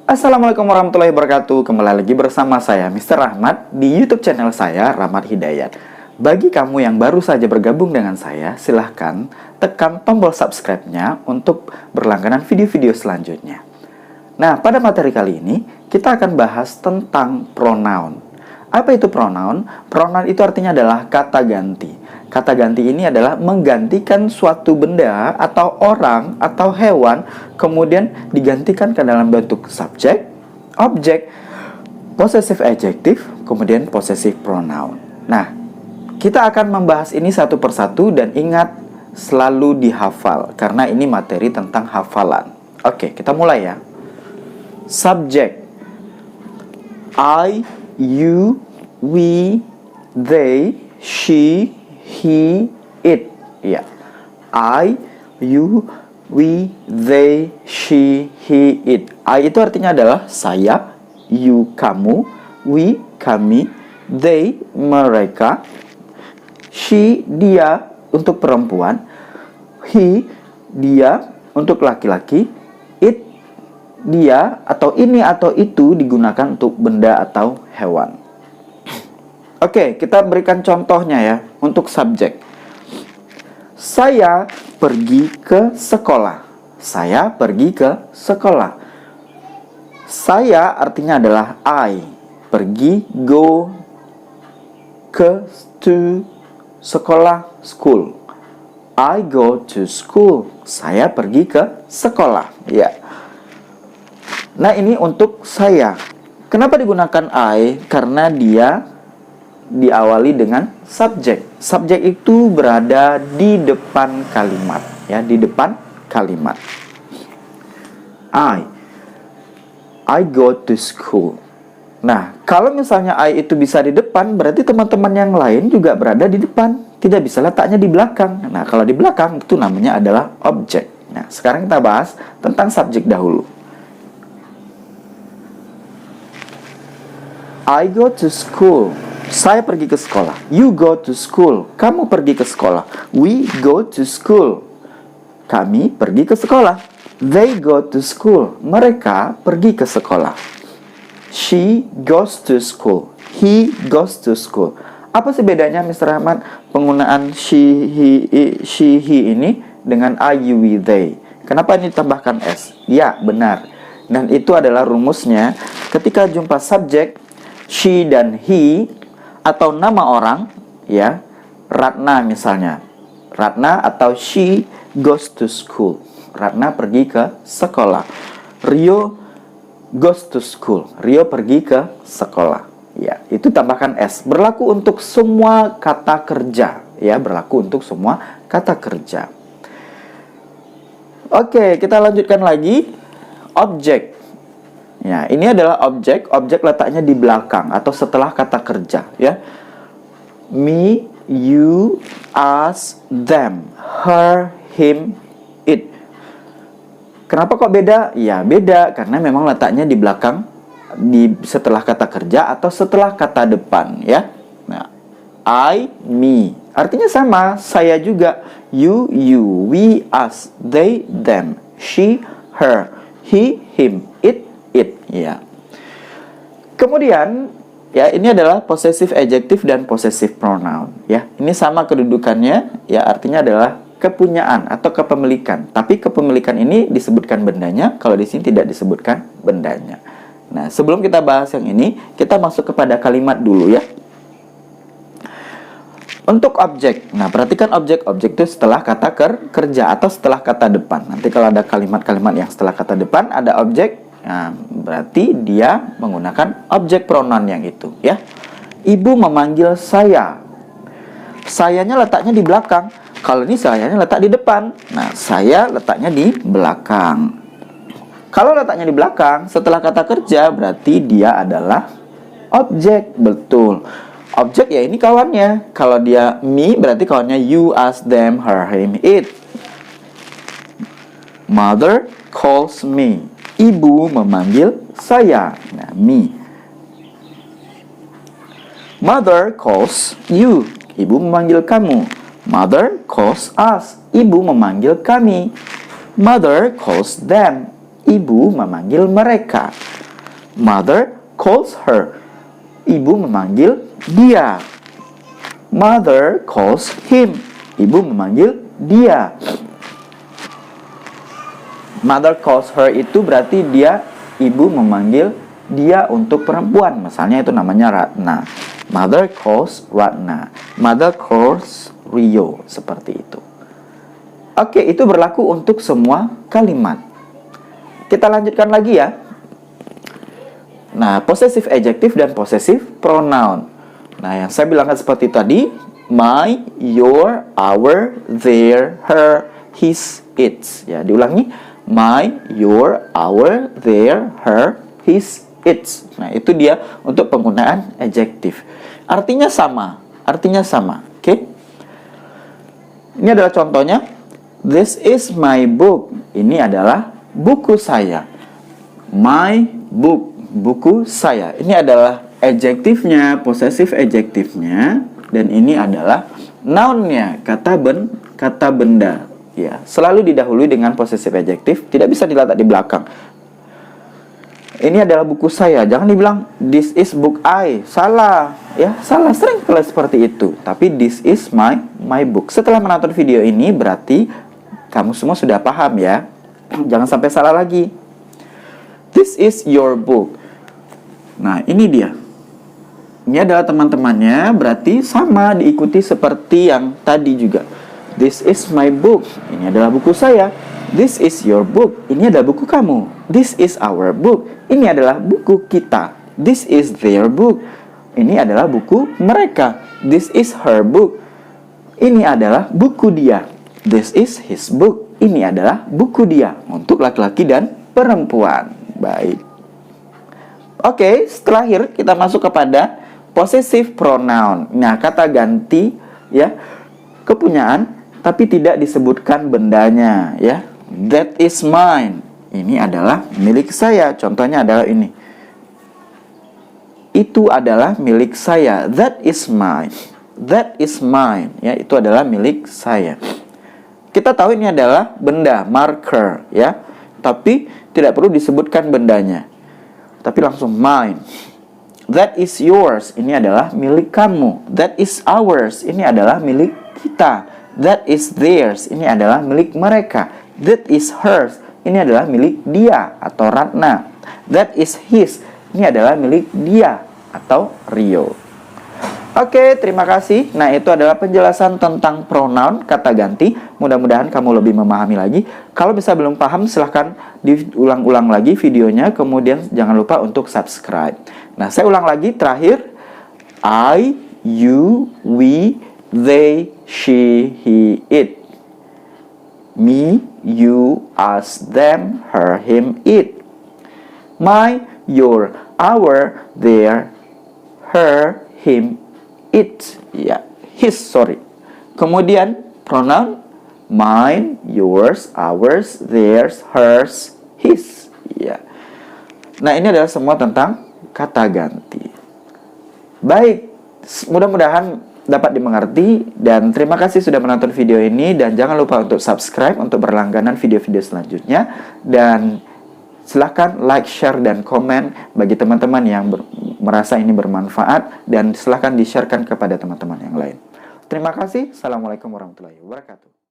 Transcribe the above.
Assalamualaikum warahmatullahi wabarakatuh. Kembali lagi bersama saya Mr. Rahmat di YouTube channel saya, Rahmat Hidayat. Bagi kamu yang baru saja bergabung dengan saya, silahkan tekan tombol subscribe-nya untuk berlangganan video-video selanjutnya. Nah, pada materi kali ini kita akan bahas tentang pronoun. Apa itu pronoun? Pronoun itu artinya adalah kata ganti. Kata ganti ini adalah menggantikan suatu benda atau orang atau hewan, kemudian digantikan ke dalam bentuk subjek, objek, possessive adjective, kemudian possessive pronoun. Nah, kita akan membahas ini satu persatu dan ingat selalu dihafal karena ini materi tentang hafalan. Oke, kita mulai ya. Subjek: I, you, we, they, she, he, it. Ya. I, you, we, they, she, he, it. I itu artinya adalah saya, you kamu, we kami, they mereka, she dia untuk perempuan, he dia untuk laki-laki, it dia atau ini atau itu digunakan untuk benda atau hewan. Oke, kita berikan contohnya ya untuk subjek. Saya pergi ke sekolah. Saya pergi ke sekolah. Saya artinya adalah I. Pergi, go, ke, to, sekolah, school. I go to school. Saya pergi ke sekolah. Ya. Nah, ini untuk saya. Kenapa digunakan I? Karena dia diawali dengan subjek. Subjek itu berada di depan kalimat, ya, di depan kalimat. I go to school. Nah, kalau misalnya I itu bisa di depan, berarti teman-teman yang lain juga berada di depan. Tidak bisa letaknya di belakang. Nah, kalau di belakang itu namanya adalah objek. Nah, sekarang kita bahas tentang subjek dahulu. I go to school. Saya pergi ke sekolah. You go to school. Kamu pergi ke sekolah. We go to school. Kami pergi ke sekolah. They go to school. Mereka pergi ke sekolah. She goes to school. He goes to school. Apa sih bedanya Mr. Rahmat penggunaan she, he ini dengan I, you, we, they? Kenapa ini ditambahkan S? Ya, benar. Dan itu adalah rumusnya ketika jumpa subjek she dan he atau nama orang, ya, Ratna misalnya. Ratna atau she goes to school. Ratna pergi ke sekolah. Rio goes to school. Rio pergi ke sekolah. Ya, itu tambahkan S. Berlaku untuk semua kata kerja, ya, berlaku untuk semua kata kerja. Oke, kita lanjutkan lagi. Objek. Ya, ini adalah objek. Objek letaknya di belakang atau setelah kata kerja, ya. Me, you, us, them, her, him, it. Kenapa kok beda? Ya, beda karena memang letaknya di belakang, di setelah kata kerja atau setelah kata depan, ya. Nah, I, me. Artinya sama, saya juga. You, we, us, they, them, she, her, he, him, it, ya. Kemudian, ya, ini adalah possessive adjective dan possessive pronoun, ya. Ini sama kedudukannya, ya, artinya adalah kepunyaan atau kepemilikan. Tapi kepemilikan ini disebutkan bendanya, kalau di sini tidak disebutkan bendanya. Nah, sebelum kita bahas yang ini, kita masuk kepada kalimat dulu, ya. Untuk objek, nah perhatikan objek itu setelah kata kerja atau setelah kata depan. Nanti kalau ada kalimat-kalimat yang setelah kata depan ada objek, nah berarti dia menggunakan objek pronoun yang itu, ya. Ibu memanggil saya. Sayanya letaknya di belakang. Kalau ini sayanya letak di depan. Nah, saya letaknya di belakang. Kalau letaknya di belakang setelah kata kerja berarti dia adalah objek, betul. Objek ya ini kawannya. Kalau dia me berarti kawannya you, us, them, her, him, it. Mother calls me. Ibu memanggil saya. Nah, me. Mother calls you. Ibu memanggil kamu. Mother calls us. Ibu memanggil kami. Mother calls them. Ibu memanggil mereka. Mother calls her. Ibu memanggil dia. Mother calls him. Ibu memanggil dia. Mother calls her itu berarti ibu memanggil dia untuk perempuan. Misalnya itu namanya Ratna. Mother calls Ratna. Mother calls Rio. Seperti itu. Oke, itu berlaku untuk semua kalimat. Kita lanjutkan lagi ya. Nah, possessive adjective dan possessive pronoun. Nah, yang saya bilangkan seperti tadi, my, your, our, their, her, his, its. Ya, diulangi. My, your, our, their, her, his, its. Nah, itu dia untuk penggunaan adjective. Artinya sama. Oke? Ini adalah contohnya. This is my book. Ini adalah buku saya. My book. Buku saya. Ini adalah adjektifnya, possessive adjektifnya, dan ini adalah nounnya, kata benda. Ya, selalu didahului dengan possessive adjective, tidak bisa diletak di belakang. Ini adalah buku saya. Jangan dibilang this is book I. Salah, ya, salah sering kalau seperti itu. Tapi this is my book. Setelah menonton video ini berarti kamu semua sudah paham ya. Jangan sampai salah lagi. This is your book. Nah, ini dia. Ini adalah teman-temannya, berarti sama diikuti seperti yang tadi juga. This is my book. Ini adalah buku saya. This is your book. Ini adalah buku kamu. This is our book. Ini adalah buku kita. This is their book. Ini adalah buku mereka. This is her book. Ini adalah buku dia. This is his book. Ini adalah buku dia untuk laki-laki dan perempuan. Baik. Oke, setelah kita masuk kepada possessive pronoun. Nah, kata ganti ya, kepunyaan tapi tidak disebutkan bendanya ya. That is mine. Ini adalah milik saya. Contohnya adalah ini. Itu adalah milik saya. That is mine. That is mine. Ya, itu adalah milik saya. Kita tahu ini adalah benda, marker, ya. Tapi tidak perlu disebutkan bendanya. Tapi langsung mine. That is yours. Ini adalah milik kamu. That is ours. Ini adalah milik kita. That is theirs. Ini adalah milik mereka. That is hers. Ini adalah milik dia atau Ratna. That is his. Ini adalah milik dia atau Rio. Oke, terima kasih. Nah, itu adalah penjelasan tentang pronoun, kata ganti. Mudah-mudahan kamu lebih memahami lagi. Kalau bisa belum paham, silahkan diulang-ulang lagi videonya. Kemudian jangan lupa untuk subscribe. Nah, saya ulang lagi terakhir. I, you, we, they, she, he, it. Me, you, us, them, her, him, it. My, your, our, their, her, him, it. Ya, his, sorry. Kemudian pronoun mine, yours, ours, theirs, hers, his. Ya. Nah, ini adalah semua tentang kata ganti. Baik, mudah-mudahan dapat dimengerti dan terima kasih sudah menonton video ini dan jangan lupa untuk subscribe untuk berlangganan video-video selanjutnya dan silahkan like, share, dan komen bagi teman-teman yang merasa ini bermanfaat dan silahkan di-sharekan kepada teman-teman yang lain. Terima kasih. Assalamualaikum warahmatullahi wabarakatuh.